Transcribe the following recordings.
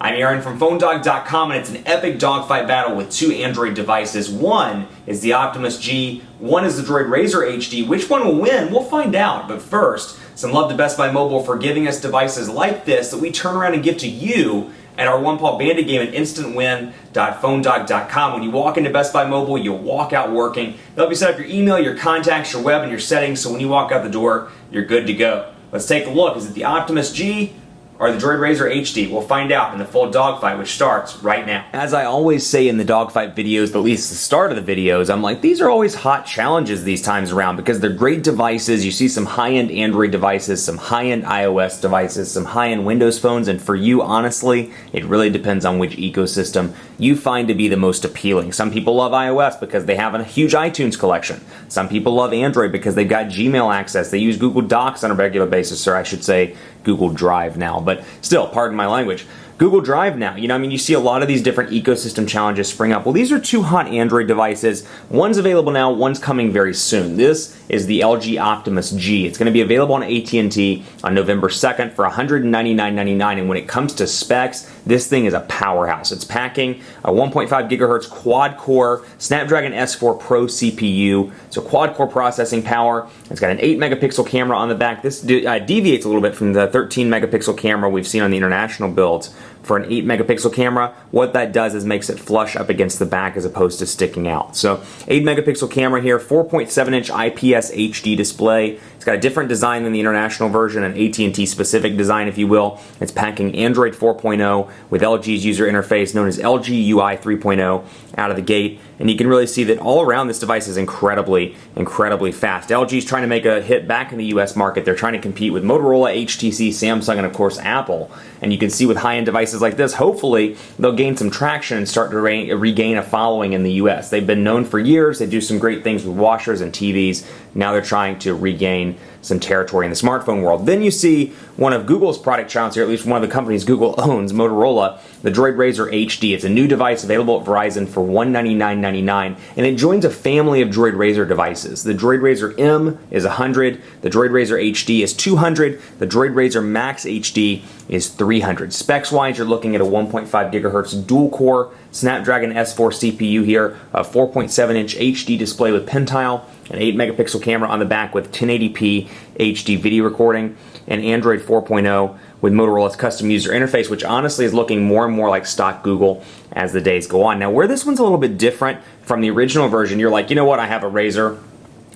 I'm Aaron from PhoneDog.com, and it's an epic dogfight battle with two Android devices. One is the Optimus G, one is the DROID RAZR HD. Which one will win? We'll find out. But first, some love to Best Buy Mobile for giving us devices like this that we turn around and give to you at our one-paw bandit game at instantwin.phonedog.com. When you walk into Best Buy Mobile, you'll walk out working. They'll help you set up your email, your contacts, your web, and your settings, so when you walk out the door, you're good to go. Let's take a look. Is it the Optimus G or the DROID RAZR HD? We'll find out in the full dogfight, which starts right now. As I always say in the dogfight videos, at least the start of the videos, I'm like, these are always hot challenges these times around because they're great devices. You see some high-end Android devices, some high-end iOS devices, some high-end Windows phones, and for you, honestly, it really depends on which ecosystem you find to be the most appealing. Some people love iOS because they have a huge iTunes collection. Some people love Android because they've got Gmail access. They use Google Docs on a regular basis, or I should say Google Drive now. But still, pardon my language, Google Drive now. You see a lot of these different ecosystem challenges spring up. Well, these are two hot Android devices. One's available now, one's coming very soon. This is the LG Optimus G. It's going to be available on AT&T on November 2nd for $199.99. And when it comes to specs, this thing is a powerhouse. It's packing a 1.5 gigahertz quad-core Snapdragon S4 Pro CPU. So quad-core processing power. It's got an 8 megapixel camera on the back. This deviates a little bit from the 13 megapixel camera we've seen on the international builds. For an 8 megapixel camera, what that does is makes it flush up against the back as opposed to sticking out. So 8 megapixel camera here, 4.7 inch IPS HD display. It's got a different design than the international version, an AT&T specific design if you will. It's packing Android 4.0 with LG's user interface known as LG UI 3.0 out of the gate. And you can really see that all around this device is incredibly fast. LG's trying to make a hit back in the US market. They're trying to compete with Motorola, HTC, Samsung, and of course Apple. And you can see with high-end devices like this, hopefully they'll gain some traction and start to regain a following in the US. They've been known for years. They do some great things with washers and TVs. Now they're trying to regain some territory in the smartphone world. Then you see one of Google's product challenges here, at least one of the companies Google owns, Motorola, the DROID RAZR HD. It's a new device available at Verizon for $199.99, and it joins a family of DROID RAZR devices. The DROID RAZR M is $100, the DROID RAZR HD is $200, the DROID RAZR Max HD is $300. Specs-wise, you're looking at a 1.5 gigahertz dual-core Snapdragon S4 CPU here, a 4.7-inch HD display with pen tile, an 8 megapixel camera on the back with 1080p HD video recording, and Android 4.0 with Motorola's custom user interface, which honestly is looking more and more like stock Google as the days go on. Now, where this one's a little bit different from the original version, you're like, you know what, I have a RAZR.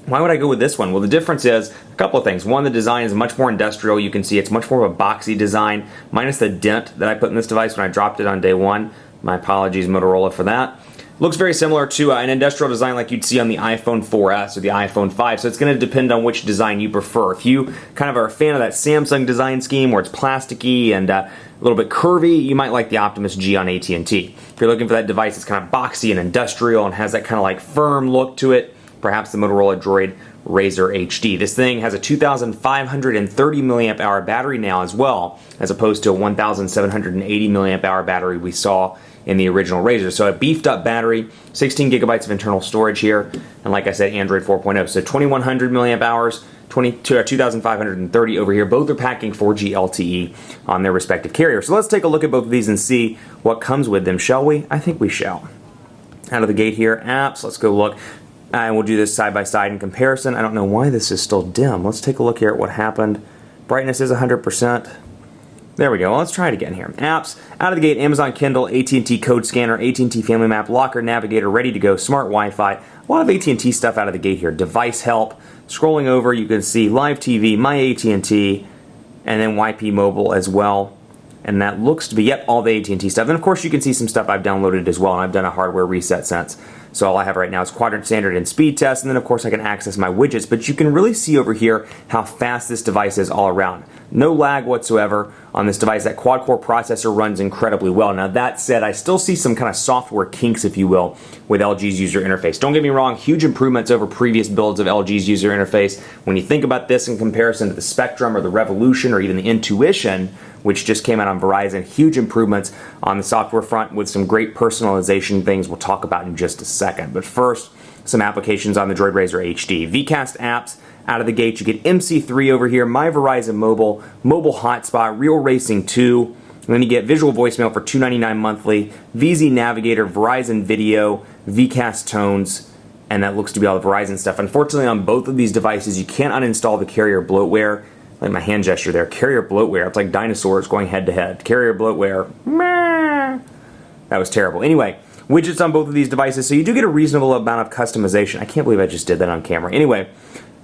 Why would I go with this one? Well, the difference is a couple of things. One, the design is much more industrial. You can see it's much more of a boxy design, minus the dent that I put in this device when I dropped it on day one. My apologies, Motorola, for that. Looks very similar to an industrial design like you'd see on the iPhone 4S or the iPhone 5, so it's going to depend on which design you prefer. If you kind of are a fan of that Samsung design scheme where it's plasticky and a little bit curvy, you might like the Optimus G on AT&T. If you're looking for that device that's kind of boxy and industrial and has that kind of like firm look to it, perhaps the Motorola DROID RAZR HD. This thing has a 2,530 milliamp hour battery now as well, as opposed to a 1,780 milliamp hour battery we saw in the original RAZR. So a beefed up battery, 16 gigabytes of internal storage here, and like I said, Android 4.0. So 2,100 milliamp hours, 2,530 over here. Both are packing 4G LTE on their respective carriers. So let's take a look at both of these and see what comes with them, shall we? I think we shall. Out of the gate here, apps, let's go look. And we'll do this side by side in comparison. I don't know why this is still dim. Let's take a look here at what happened. Brightness is 100%. There we go. Well, let's try it again here. Apps, out of the gate, Amazon Kindle, AT&T Code Scanner, AT&T Family Map, Locker, Navigator, ready to go, Smart Wi-Fi. A lot of AT&T stuff out of the gate here. Device Help. Scrolling over, you can see Live TV, My AT&T, and then YP Mobile as well. And that looks to be, yep, all the AT&T stuff. And of course, you can see some stuff I've downloaded as well, and I've done a hardware reset since. So all I have right now is Quadrant Standard and Speed Test, and then of course I can access my widgets, but you can really see over here how fast this device is all around. No lag whatsoever on this device. That quad-core processor runs incredibly well. Now that said, I still see some kind of software kinks, if you will, with LG's user interface. Don't get me wrong, huge improvements over previous builds of LG's user interface. When you think about this in comparison to the Spectrum or the Revolution or even the Intuition, which just came out on Verizon, huge improvements on the software front with some great personalization things we'll talk about in just a second. But first, some applications on the DROID RAZR HD. VCast apps, out of the gate, you get MC3 over here, My Verizon Mobile, Mobile Hotspot, Real Racing 2, And then you get visual voicemail for $2.99 monthly, VZ Navigator, Verizon Video, VCast Tones, and that looks to be all the Verizon stuff. Unfortunately, on both of these devices, you can't uninstall the carrier bloatware. Like my hand gesture there, carrier bloatware. It's like dinosaurs going head to head. Carrier bloatware. Meh. That was terrible. Anyway, widgets on both of these devices, so you do get a reasonable amount of customization. I can't believe I just did that on camera. Anyway,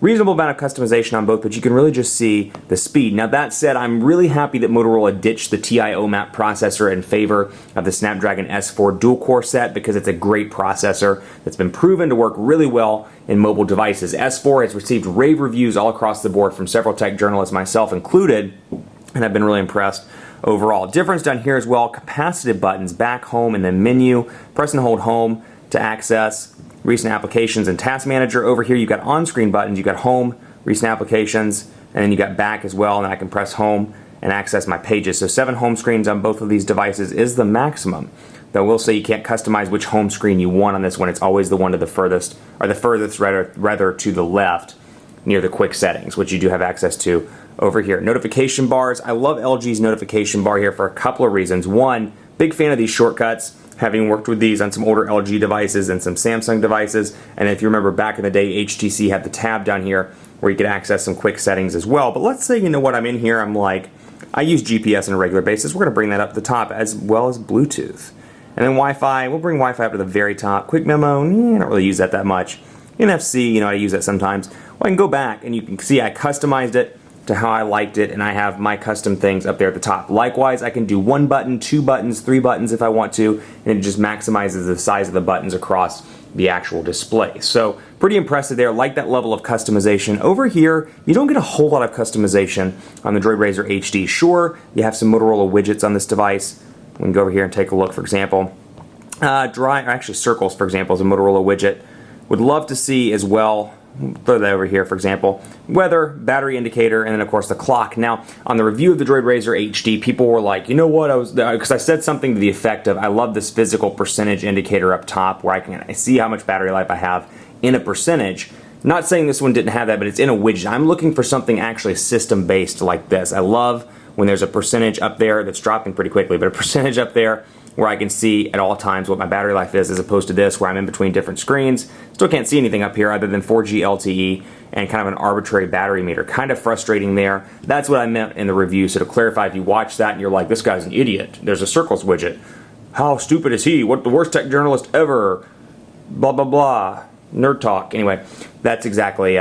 reasonable amount of customization on both, but you can really just see the speed. Now that said, I'm really happy that Motorola ditched the TI OMAP processor in favor of the Snapdragon S4 dual-core set because it's a great processor that's been proven to work really well in mobile devices. S4 has received rave reviews all across the board from several tech journalists, myself included, and I've been really impressed overall. Difference down here as well, capacitive buttons, back, home, and then menu. Press and hold home to access recent applications and task manager. Over here you've got on-screen buttons, you've got home, recent applications, and then you got back as well, and I can press home and access my pages. So 7 home screens on both of these devices is the maximum. Though I will say you can't customize which home screen you want on this one. It's always the one to the furthest, or the furthest rather to the left near the quick settings, which you do have access to over here. Notification bars. I love LG's notification bar here for a couple of reasons. One, big fan of these shortcuts, having worked with these on some older LG devices and some Samsung devices. And if you remember back in the day, HTC had the tab down here where you could access some quick settings as well. But let's say, you know what, I'm in here, I'm like, I use GPS on a regular basis. We're going to bring that up to the top as well as Bluetooth. And then Wi-Fi, we'll bring Wi-Fi up to the very top. Quick memo, I don't really use that much. NFC, you know, I use that sometimes. Well, I can go back and you can see I customized it to how I liked it, and I have my custom things up there at the top. Likewise, I can do 1 button, 2 buttons, 3 buttons if I want to, and it just maximizes the size of the buttons across the actual display. So pretty impressive there. Like that level of customization. Over here, you don't get a whole lot of customization on the Droid RAZR HD. Sure, you have some Motorola widgets on this device. We can go over here and take a look, for example. Circles, for example, is a Motorola widget. Would love to see as well, throw that over here, for example, weather, battery indicator, and then of course the clock. Now, on the review of the Droid RAZR HD, people were like, you know what, because I said something to the effect of, I love this physical percentage indicator up top where I see how much battery life I have in a percentage. Not saying this one didn't have that, but it's in a widget. I'm looking for something actually system-based like this. I love when there's a percentage up there that's dropping pretty quickly, but a percentage up there where I can see at all times what my battery life is, as opposed to this where I'm in between different screens. Still can't see anything up here other than 4G LTE and kind of an arbitrary battery meter. Kind of frustrating there. That's what I meant in the review. So to clarify, if you watch that and you're like, this guy's an idiot, there's a circles widget. How stupid is he? What the worst tech journalist ever? Blah, blah, blah. Nerd talk. Anyway, that's exactly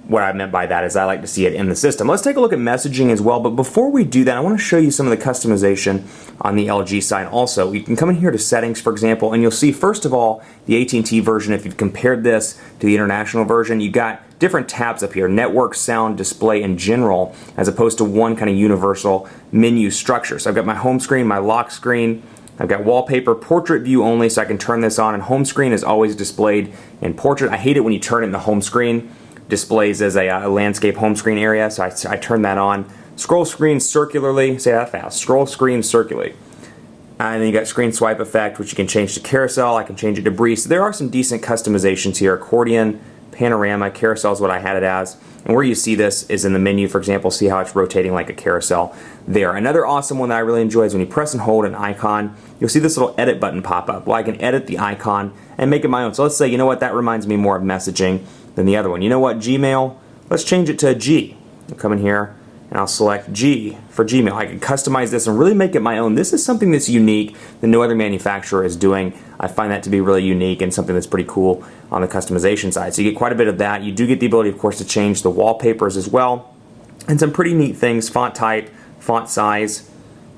what I meant by that, is I like to see it in the system. Let's take a look at messaging as well, but before we do that, I want to show you some of the customization on the LG side also. You can come in here to settings, for example, and you'll see, first of all, the AT&T version. If you've compared this to the international version, you got different tabs up here: network, sound, display, and general, as opposed to one kind of universal menu structure. So I've got my home screen, my lock screen, I've got wallpaper, portrait view only, so I can turn this on, and home screen is always displayed in portrait. I hate it when you turn it in the home screen. Displays as a landscape home screen area, so I turn that on. Scroll screen circularly, say that fast, scroll screen circularly. And then you got screen swipe effect, which you can change to carousel. I can change it to breeze. So there are some decent customizations here. Accordion, panorama, carousel is what I had it as. And where you see this is in the menu, for example. See how it's rotating like a carousel there. Another awesome one that I really enjoy is when you press and hold an icon, you'll see this little edit button pop up. Well, I can edit the icon and make it my own. So let's say, you know what, that reminds me more of messaging than the other one. You know what, Gmail, let's change it to a G. I'll come in here and I'll select G for Gmail. I can customize this and really make it my own. This is something that's unique that no other manufacturer is doing. I find that to be really unique and something that's pretty cool on the customization side. So you get quite a bit of that. You do get the ability, of course, to change the wallpapers as well. And some pretty neat things: font type, font size.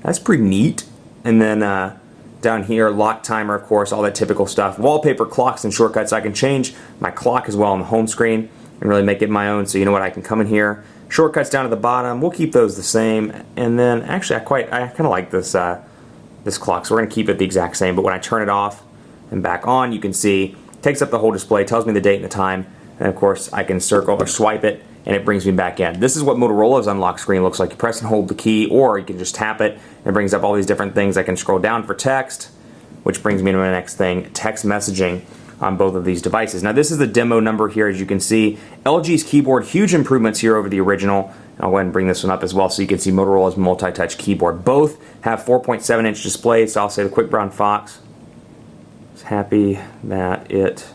That's pretty neat. And then down here, lock timer, of course, all that typical stuff. Wallpaper, clocks, and shortcuts. I can change my clock as well on the home screen and really make it my own. So you know what, I can come in here. Shortcuts down at the bottom, we'll keep those the same. And then actually I kind of like this this clock, so we're going to keep it the exact same. But when I turn it off and back on, you can see it takes up the whole display, tells me the date and the time, and of course I can circle or swipe it and it brings me back in. This is what Motorola's unlock screen looks like. You press and hold the key, or you can just tap it and it brings up all these different things. I can scroll down for text, which brings me to my next thing: text messaging on both of these devices. Now this is the demo number here, as you can see. LG's keyboard, huge improvements here over the original. I'll go ahead and bring this one up as well so you can see Motorola's multi-touch keyboard. Both have 4.7-inch displays, so I'll say the Quick Brown Fox is happy that it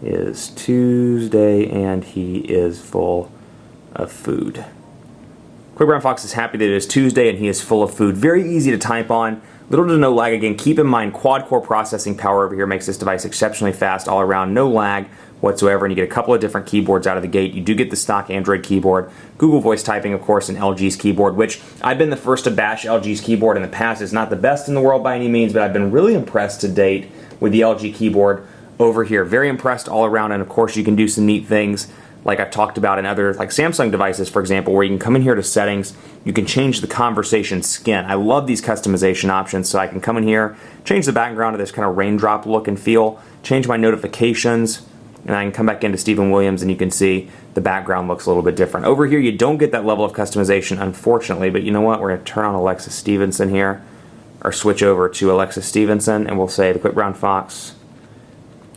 is Tuesday and he is full of food. Quick Brown Fox is happy that it is Tuesday and he is full of food. Very easy to type on. Little to no lag. Again, keep in mind quad-core processing power over here makes this device exceptionally fast all around. No lag whatsoever, and you get a couple of different keyboards out of the gate. You do get the stock Android keyboard, Google Voice typing, of course, and LG's keyboard, which I've been the first to bash LG's keyboard in the past. It's not the best in the world by any means, but I've been really impressed to date with the LG keyboard over here. Very impressed all around, and of course you can do some neat things like I've talked about in other like Samsung devices, for example, where you can come in here to settings, you can change the conversation skin. I love these customization options, so I can come in here, change the background to this kind of raindrop look and feel, change my notifications, and I can come back into Stephen Williams and you can see the background looks a little bit different. Over here you don't get that level of customization, unfortunately, but you know what? We're going to turn on Alexa Stevenson here, or switch over to Alexa Stevenson, and we'll say the Quick Brown Fox.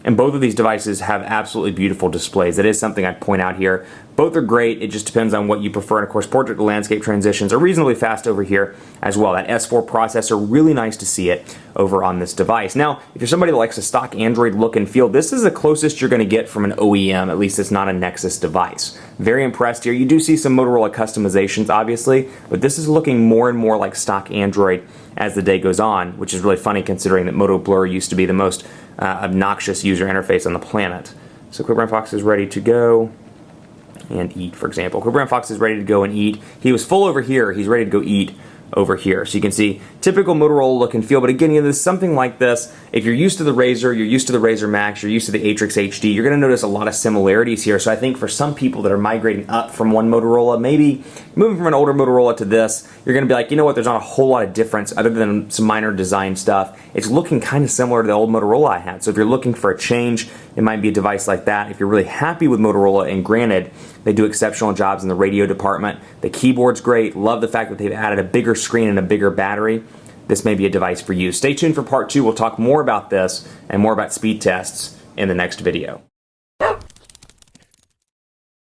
And both of these devices have absolutely beautiful displays. That is something I'd point out here. Both are great. It just depends on what you prefer. And of course, portrait to landscape transitions are reasonably fast over here as well. That S4 processor, really nice to see it over on this device. Now, if you're somebody that likes a stock Android look and feel, this is the closest you're going to get from an OEM. At least it's not a Nexus device. Very impressed here. You do see some Motorola customizations, obviously, but this is looking more and more like stock Android as the day goes on, which is really funny considering that Moto Blur used to be the most obnoxious user interface on the planet. So Quick Brown Fox is ready to go and eat, for example. Quick Brown Fox is ready to go and eat. He was full over here. He's ready to go eat over here. So you can see typical Motorola look and feel, but again, there's something like this. If you're used to the RAZR, you're used to the RAZR Max, you're used to the Atrix HD, you're going to notice a lot of similarities here. So I think for some people that are migrating up from one Motorola, maybe moving from an older Motorola to this, you're going to be like, you know what, there's not a whole lot of difference other than some minor design stuff. It's looking kind of similar to the old Motorola I had. So if you're looking for a change, it might be a device like that. If you're really happy with Motorola, and granted, they do exceptional jobs in the radio department. The keyboard's great. Love the fact that they've added a bigger screen and a bigger battery. This may be a device for you. Stay tuned for part 2. We'll talk more about this and more about speed tests in the next video.